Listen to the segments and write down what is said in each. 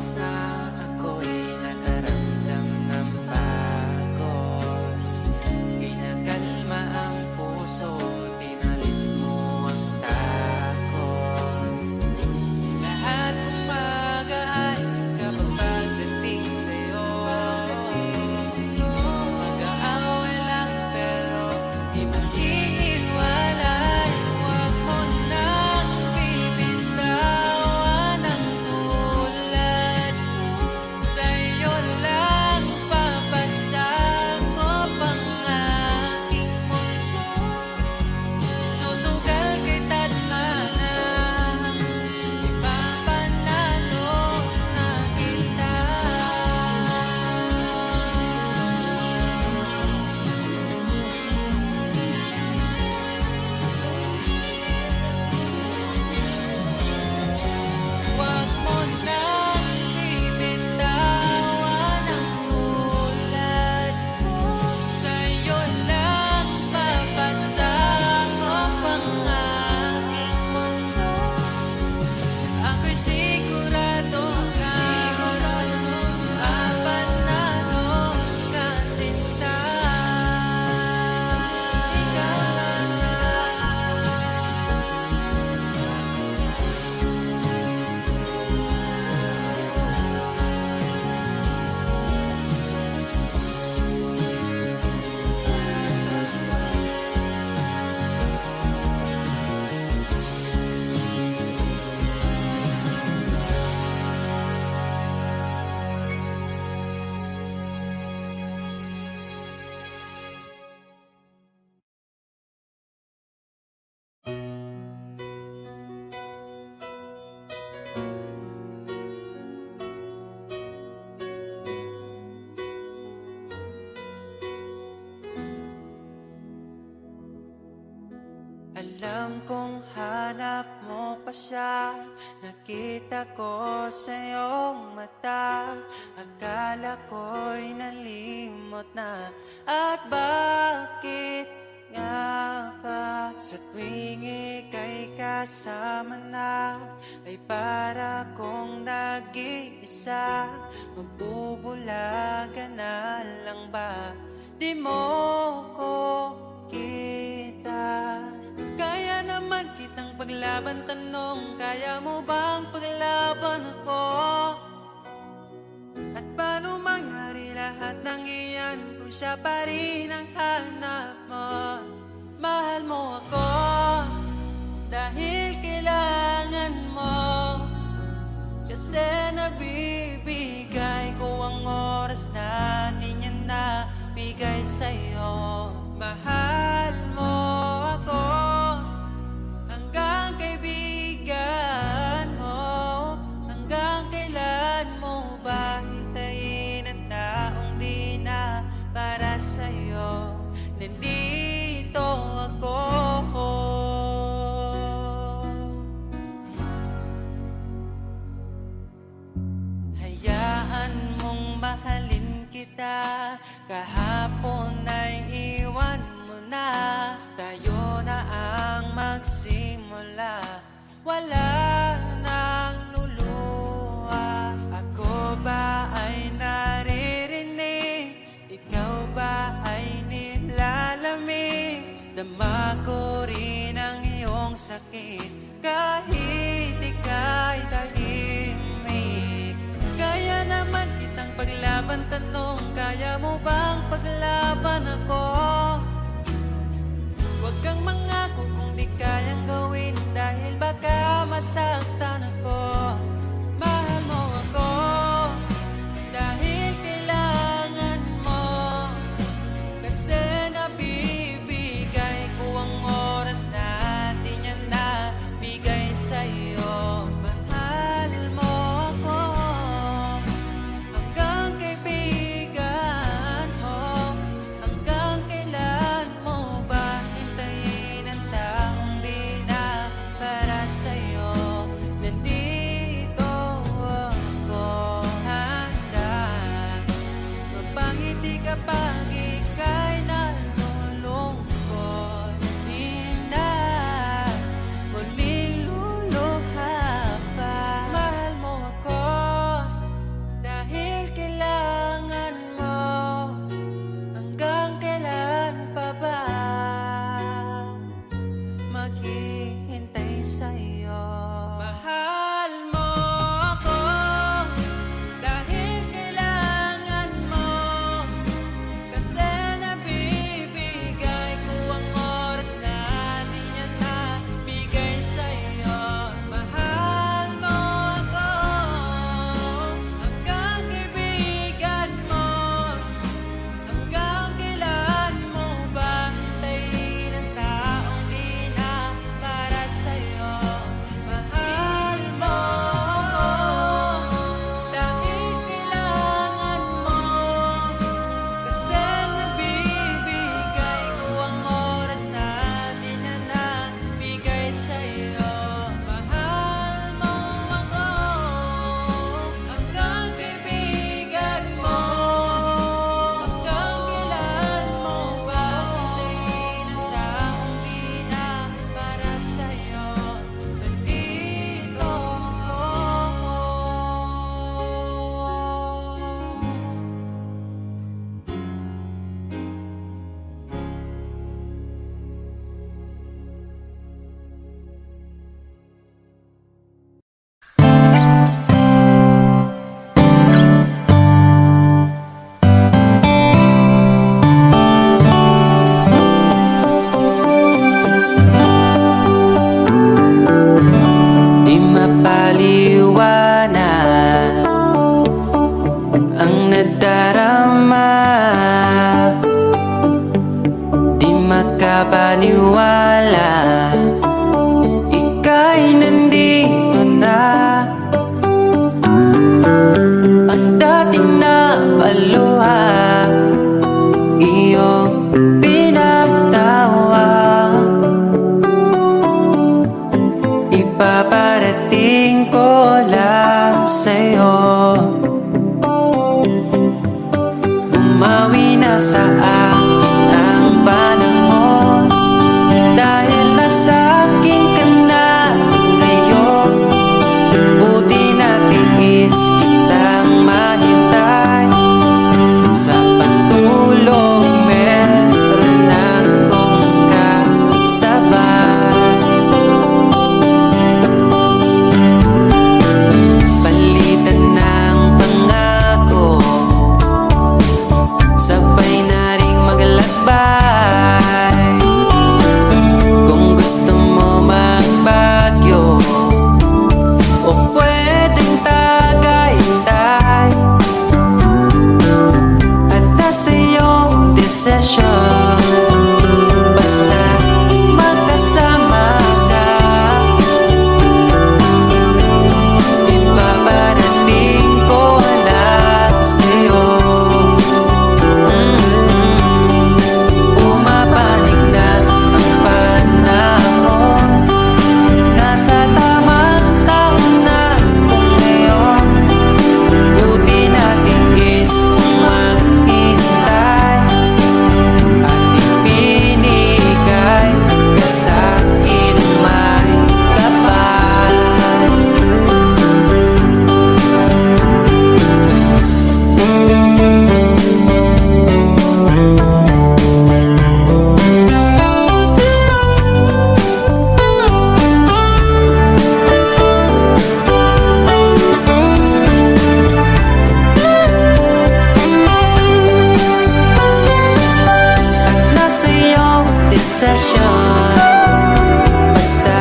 oras na ako'y nakaramdam ng pagod, pinakalma ang puso, tinalis mo ang takot. Lahat kong pag-aay kapag pagdating sa'yo, mag-aaway lang pero di maghihiwalay. Huwag mo nang bibitawan ang tulad ko, sa'yo lang papasakop ang aking mundo. Isusugal kita't mana, ipapanalo na kita. Huwag mo nang bibitawan ang tulad ko, sa'yo lang papasakop ang aking mundo. Ako'y sigurado ka, mapanalo ka sinta. Ikaw lang. Alam kong hanap mo pa siya, nakita ko sa iyong mata. Akala ko'y nalimot na, at bakit nga ba sa tuwing ika'y kasama na, ay para kong nag-iisa? Magbubulaga na lang ba? Di mo ko kita. Kaya naman kitang paglaban, tanong, kaya mo bang paglaban ako? At paano mangyari lahat ng iyan kung siya pa rin ang hanap mo? Mahal mo ako dahil kailangan mo, kasi nabibigay ko ang oras natin, yan na bigay sa'yo. Mahal mo ako hanggang kaibigan mo, hanggang kailan mo ba hintayin ang taong di na para sa'yo? Nandito ako. Hayaan mong mahalin kita, kahapon ay iwan mo na. Tayo na ang magsimula, wala nang luluha. Ako ba ay naririnig? Ikaw ba ay nilalamig? Dama ko rin ang iyong sakit kahit ika'y tahimik. Kaya naman kitang paglaban, tanong, kaya mo bang paglaban ako? Huwag kang mangako kung di kayang gawin, dahil baka mas liwanag ang nadarama. Di makapaniwala, ika'y nandito na. Ang dating napaluha, iyong pinatawa. Ipaparating ko lang sa'yo, bumawi na sa akin ang panahon. Dahil nasa akin ka na ngayon, buti na tiis kitang mahintay. Sa pagtulog meron akong kasabay. Palitan ng pangako, sabay na ring maglalakbay. Kung gusto mo magbagyo o pwedeng tagaytay, at nasa iyong desisyon, basta magkasama ka. Ipaparating ko lang sa'yo. Pumapanig na ang panahon, nasa tamang taon na kung ngayon. Buti natin is maghintay at ipinigay ka sa'kin ng may kapal. At nasa iyong desisyon, basta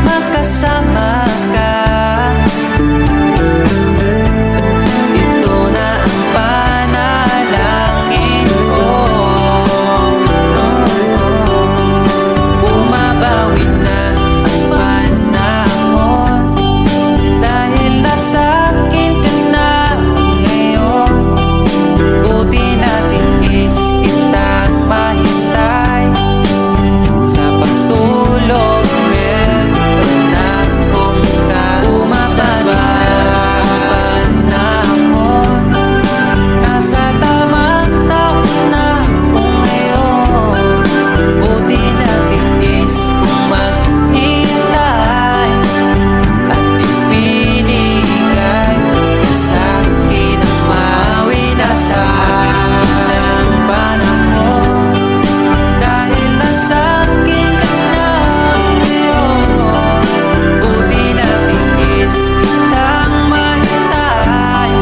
magkasama ka. Ito na ang panalangin ko. Bumabawi na ang panahon, dahil nasa akin ka na ngayon. Buti natin is kitang mahintay. Sa pagtulog meron akong kasabay. Ang panahon, nasa tamang taon na kung ngayon. Buti natin is kung maghintay at ipinigay sa'kin ang mawi na sa akin ng panahon. Dahil nasa akin ka na ngayon, buti natin is kitang mahintay.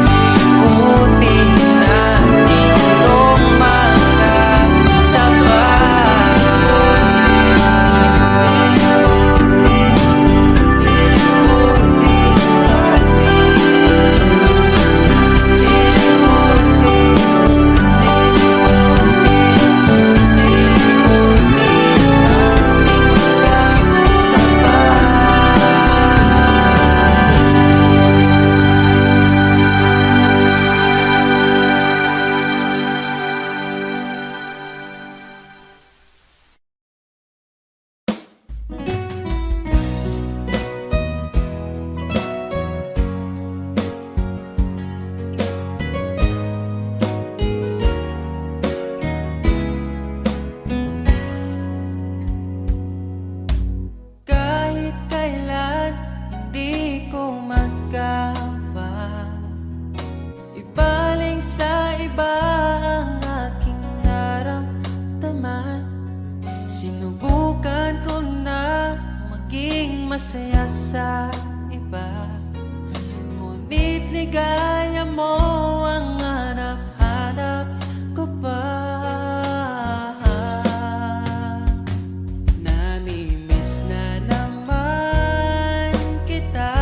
Lilimutin natin itong kahit kailan hindi ko magawa ibaling sa iba ang aking naramdaman. Sinubukan ko na maging masaya sa iba, ngunit ligaya mo ang hanap-hanap ko pa. Namimiss na naman kita.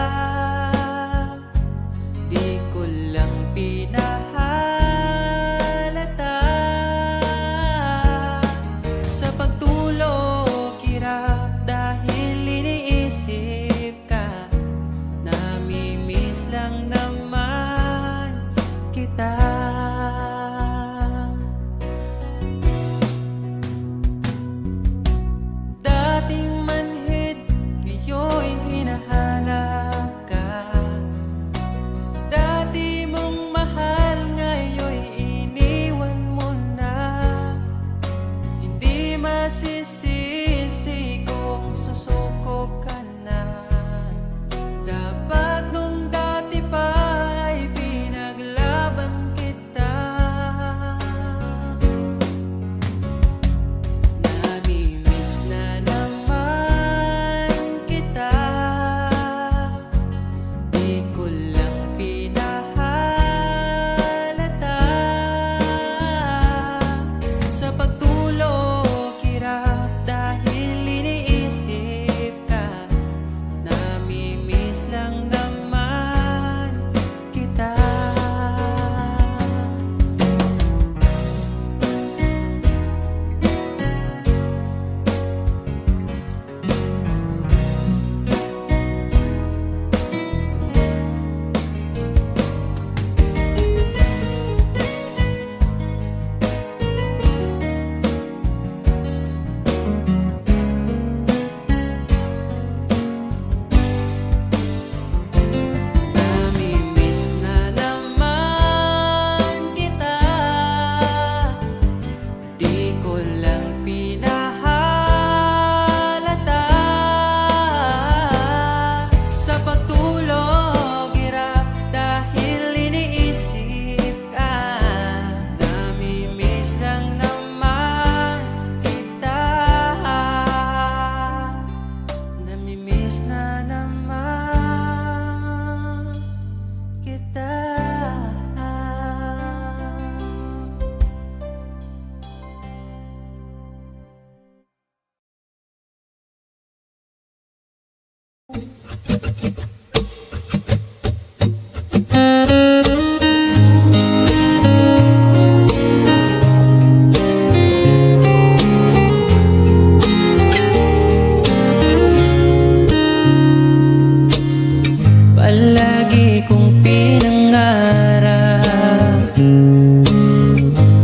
lagi kong pinangarap.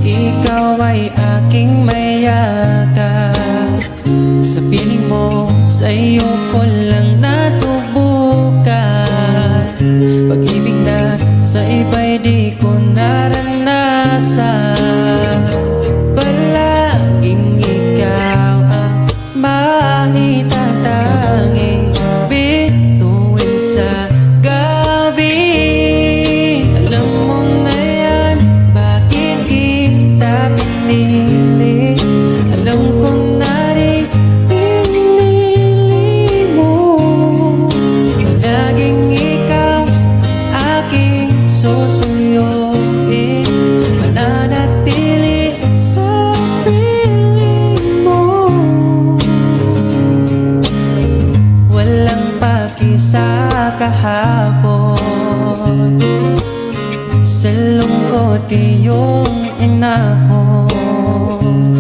Ikaw ay aking mayakap. Sa piling mo, sa'yo ko lang nasubukan. Pag-ibig na sa iba'y di ko naranasan. Palaging ikaw ang maitatanging bituin sa gabi. Alam mo na yan, bakit kita pinili? Alam ko na rin pinili mo. Palaging ikaw ang aking susuyuin. Mananatili sa piling mo. Walang paki sa kahapon. Sa lungkot iyong inahon.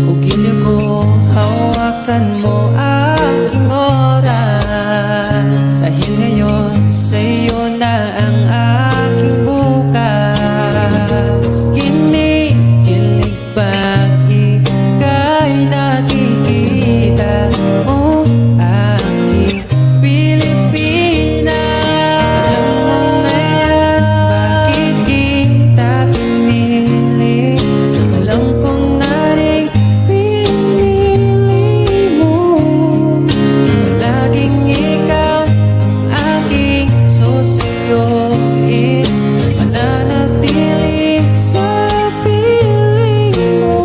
Ugili ko, hawakan mo aking oras. Dahil ngayon sa'yo na ang aking bukas. Kinikilig pag ika'y nakikita mo aking Pilipinas. Alam mo na yan, bakit kita pinili? Alam ko na rin pinili mo. Palaging ikaw ang aking susuyuin. Mananatili sa piling mo.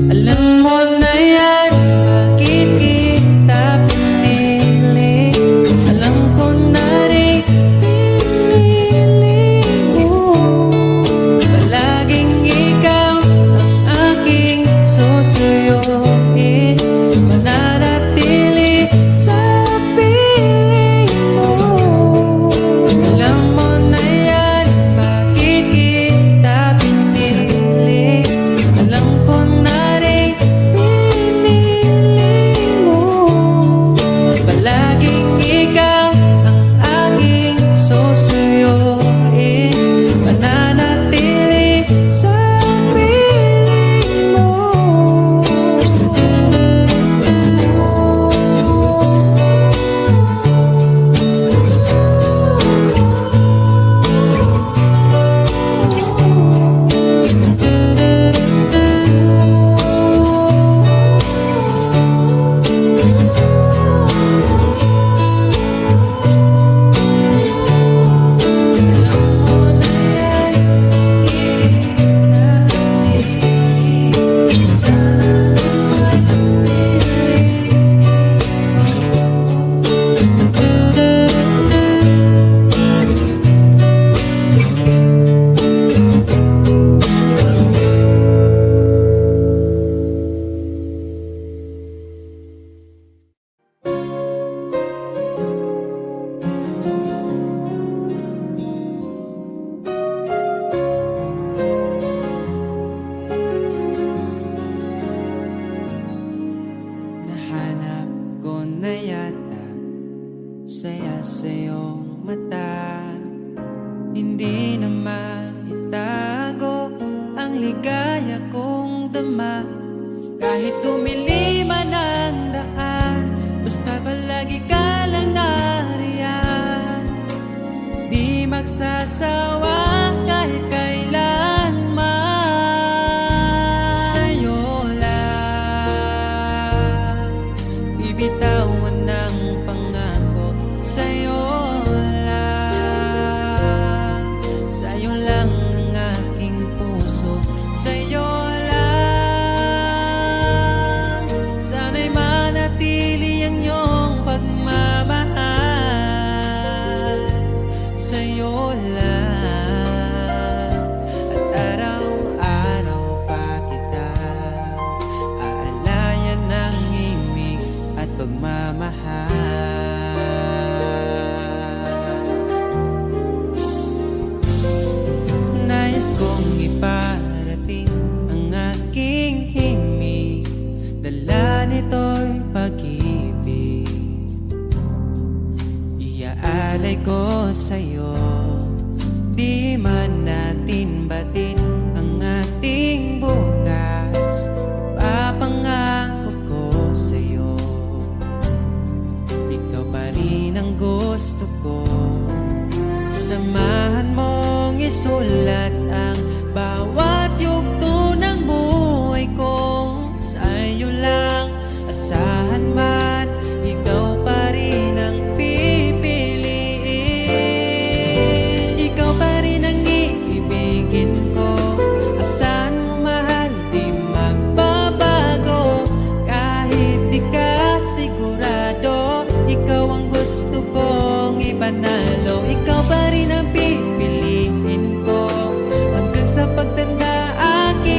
Alam mo na yan, bakit kita pinili? Alam ko na rin pinili mo. Palaging ikaw ang aking susuyuin. Mananatili sa piling mo. Alam mo na yan, bakit kita pinili? Alam ko na rin pinili mo. Palaging ikaw ang aking susuyuin. Mananatili sa piling mo. Nahanap ko na yata saya sa iyong mata. Hindi na maitago ang ligaya kong dama. Kahit dumiliman ang daan, basta palagi ka lang nariyan. Di magsasawa kahit kailanman. Sa'yo lang bibitawan ng pangako. Sa'yo lang ang aking puso. Sa'yo lang sana'y manatili ang iyong pagmamahal. Sa'yo lang at ang bawat yugto ng buhay kong sa'yo lang. Asahan man, ikaw pa rin ang pipiliin. Ikaw pa rin ang iibigin ko. Asahan mo mahal, di magbabago. Kahit di ka sigurado, ikaw ang gusto kong ipanalo. Ikaw pa rin ang pipiliin ko hanggang sa pagtanda aking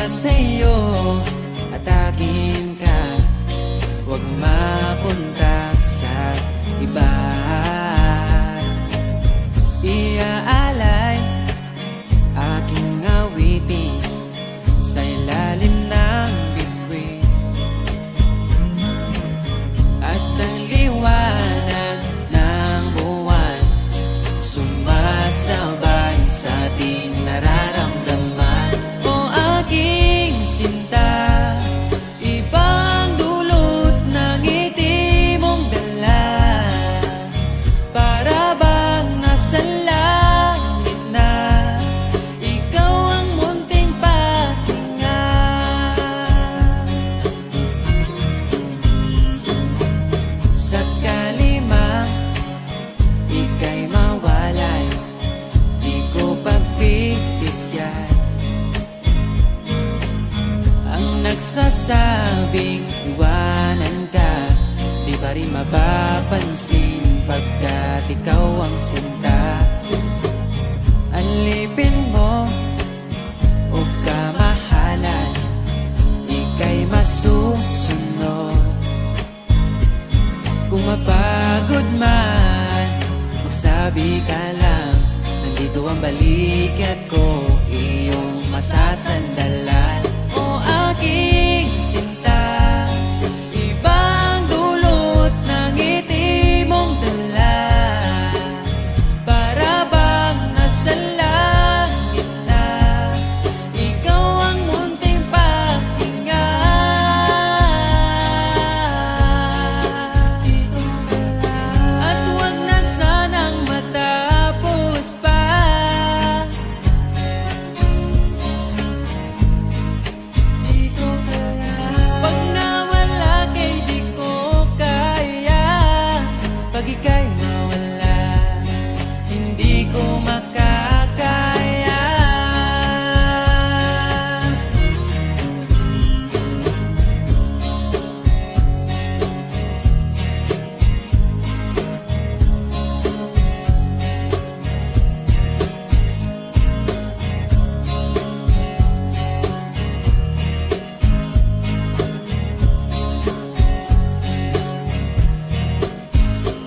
sa'yo at akin ka, huwag mapunta sa iba. Iaalay aking awitin sa ilalim ng bituin, at ang liwanag ng buwan sumasabay sa ating nararamdaman. O aking sinta, ibang dulot ng ngiti mong dala, para bang nasa langit na ikaw ang munting pahinga. Sakali mang ika'y mawalay, di ko pagbibigyan ang nagsasabing iwanan ka. Di pa rin mapapansin pagkat ikaw ang sinta. Alipin mo o kamahalan, ika'y masusunod. Kung mapagod man, magsabi ka lang, nandito ang balikat ko, iyong masasandalan. O aking sinta, ibang dulot ng ngiti mong dala, para bang nasa langit na ikaw ang munting pahinga. Dito ka lang, at huwag na sanang matapos pa. Dito ka lang, pag nawala kay di ko kaya, pag ika'y nawala, hindi ko makakaya.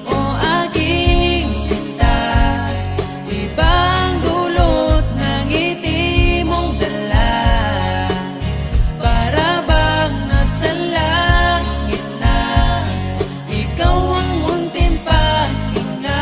O aking sinta, ibang dulot ng ngiti mong dala, para bang nasa langit na ikaw ang munting pahinga.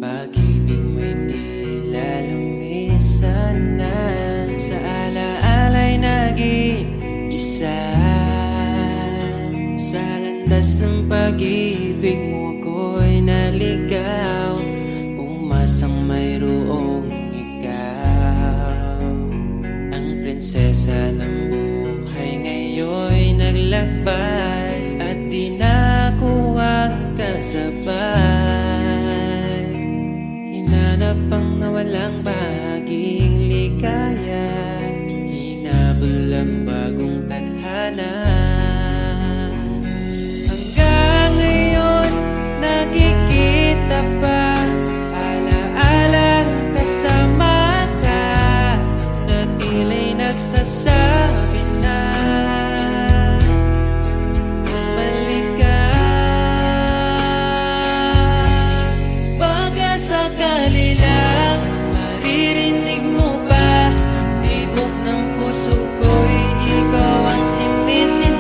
Pag-ibig mo'y tila lumisan na, sa alaala'y naging isa. Sa landas ng pag-ibig mo ako'y naligaw, umasang mayroong ikaw. Ang prinsesa ng buhay ngayon'y naglakbay, at di na ako ang kasabay. Hinanap ang nawalang bahaging ligaya, hinabol ang bagong tadhana. Hanggang ngayon nakikita pa, alaalang kasama ka, na tila'y nagsasabi na bumalik ka. Baka sakali lang maririnig mo pa, tibok ng puso ko'y ikaw ang sinisin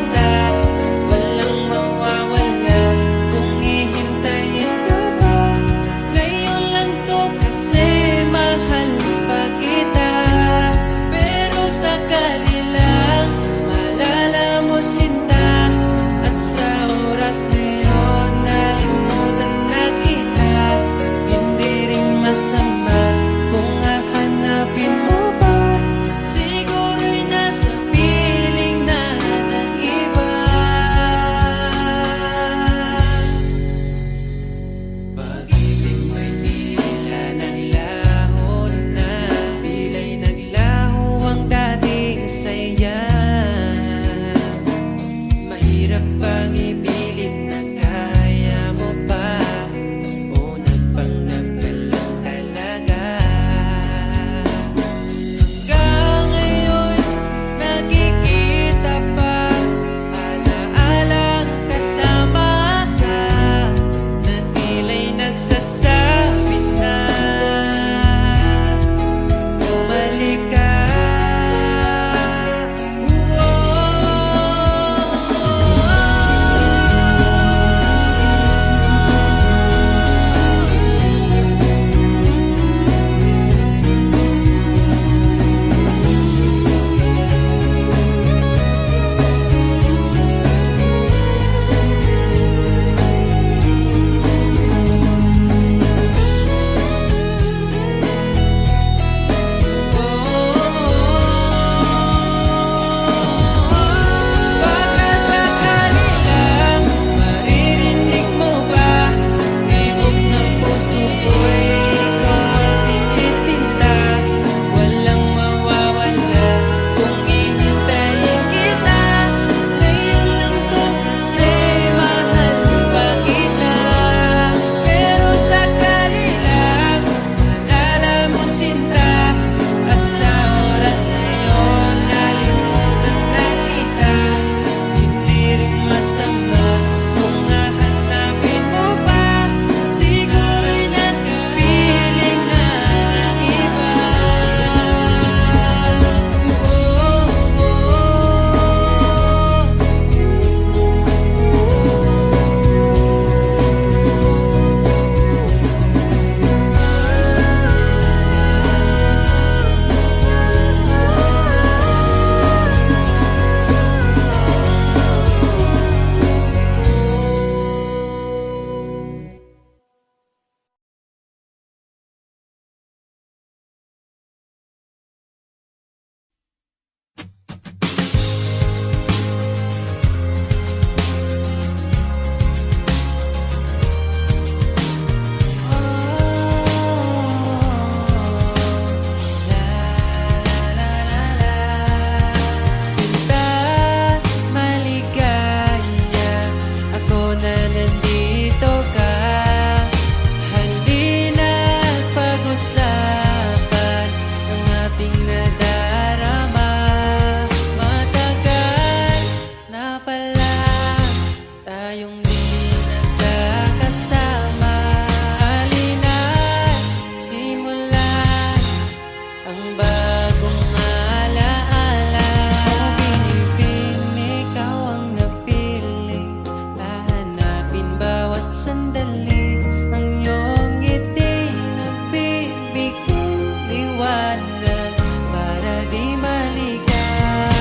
liwanag para di maligaw.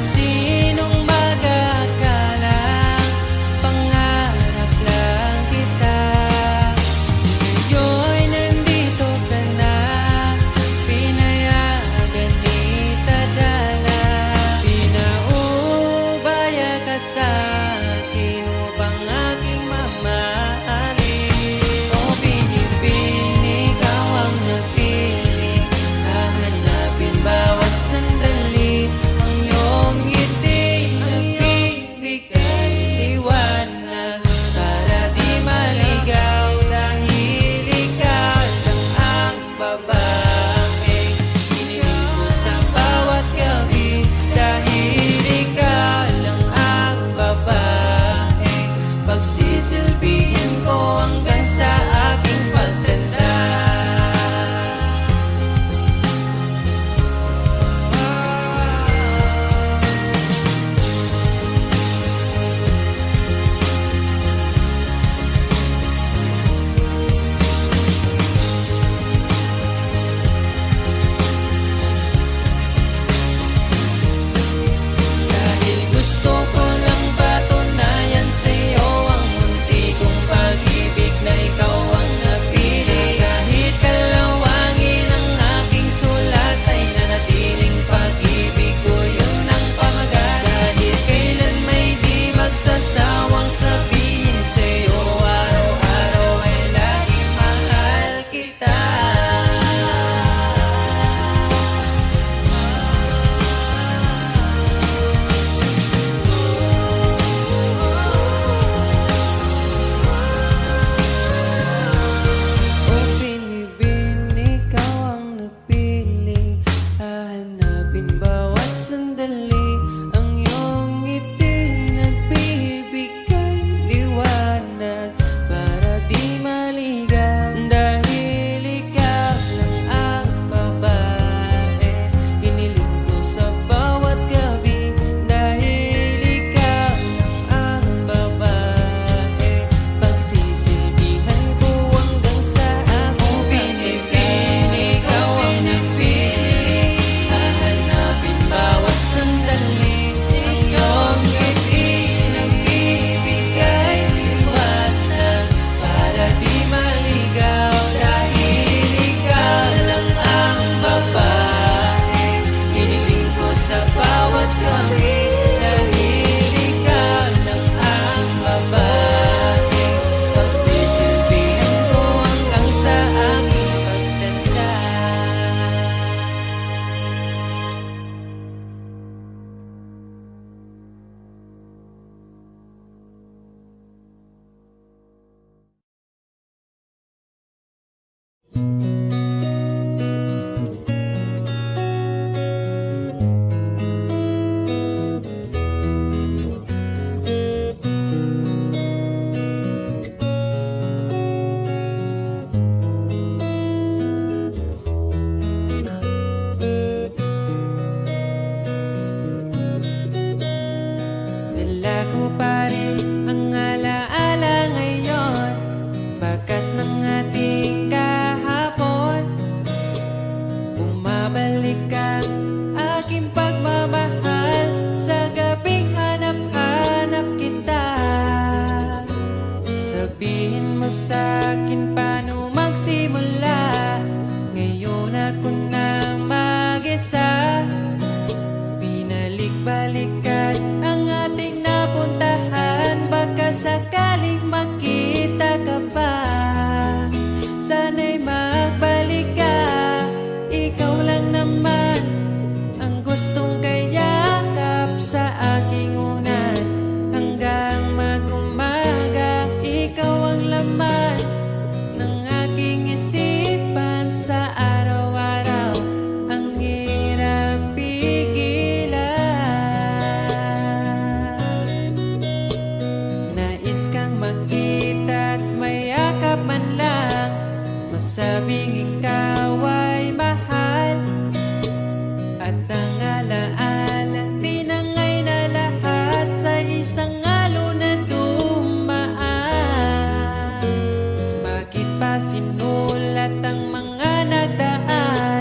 Sinong mag-aakalang pangarap lang kita, ngayon'y nandito ka na, pinayagan itadala. Pinaubaya ka sa akin upang aking mamahalin. O binibin, ikaw ang napili, hahanapin bawat sandali. Ang iyong ngiti nagbibigay liwanag para di maligaw. Dahil ikaw lang ang babaeng hiniling ko sa bawat gabi. Dahil ikaw lang ang babaeng pagsisilbihan ko hanggang sa aking pagtanda. Dahil gusto ko lang patunayan sa'yo ang munti kong pag-ibig na ikaw ang napili. Kahit kalawangin ang aking sulat ay nanatiling pag-ibig ko, yun ang pamagat. Dahil kailan may di magsasawang sabihin sa'yo, araw-araw ay lagi mahal kita. O binibin, ikaw ang napiling, hahanapin bawat sandali. Ang iyong ngiti nagbibigay liwanag para di maligaw. Dahil ikaw lang ang babae hiniling ko sa bawat gabi. Dahil ikaw lang ang babae pagsisilbihan ko hanggang sa ako. Binibin, ikaw ang napili, hahanapin bawat sandali. Ang iyong ngiti nagbibigay liwanag para di maligaw. Dahil ikaw lang ang babae hiniling ko sa bawat gabi. Dahil ikaw lang ang babae pagsisilbihan ko hanggang sa aking pagtanda. Dala ko pa rin ang alaala ngayon, bakas ng ating kahapon. Bumabalik ang aking pagmamahal sa gabing hanap-hanap kita. Sabihin mo sa'kin paano magsimula, ngayon ako na mag-isa. Binalik-balikan ang ating napuntahan, baka sakaling makita ka pa. Sana'y magbalik ka, ikaw lang naman ang gustong kayakap sa aking unan. Hanggang mag-umaga, ikaw ang laman ng aking isipan sa araw-araw. Ang hirap pigilan, nais kang makita at mayakap man lang, masabing ikaw ay mahal. At ang alaala tinangay na lahat sa isang alon na dumaan. Bakit pa sinulat ang mga nagdaan?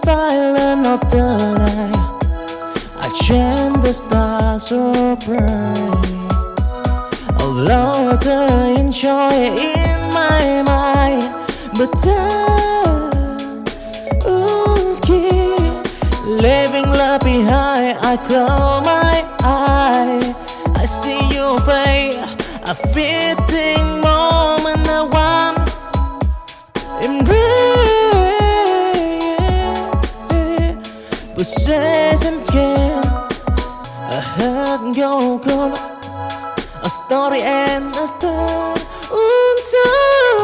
silence of the night, I chant the stars so bright. Although the enjoy in my mind, but I'm scared. Leaving love behind, I close my eye. I see your face, a fitting moment I want embrace. Possession can a hurt go gone. A story and a star untold.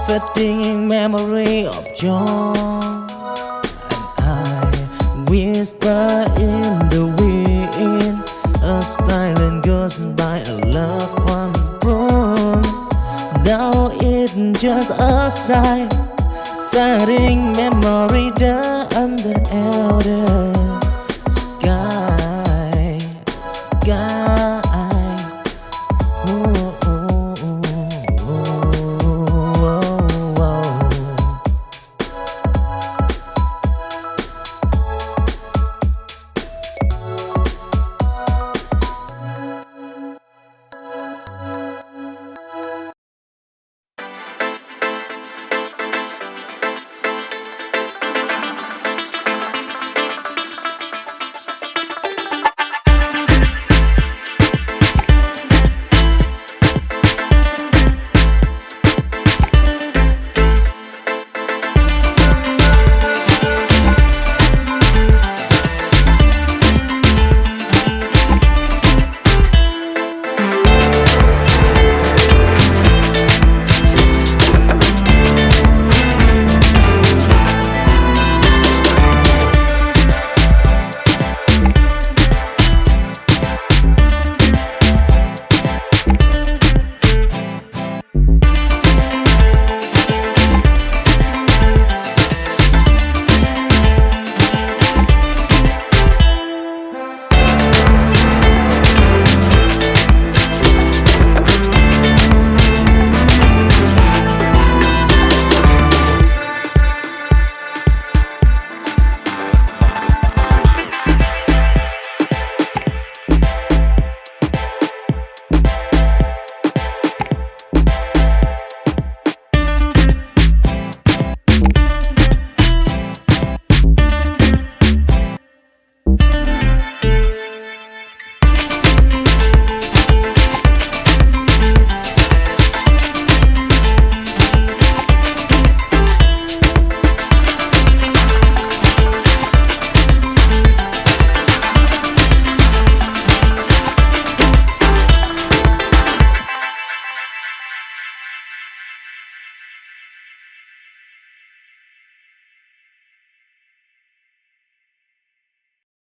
Fading memory of joy, and I whisper in the wind. A silent goes by, a loved one born. Now it's just a sigh, fading memory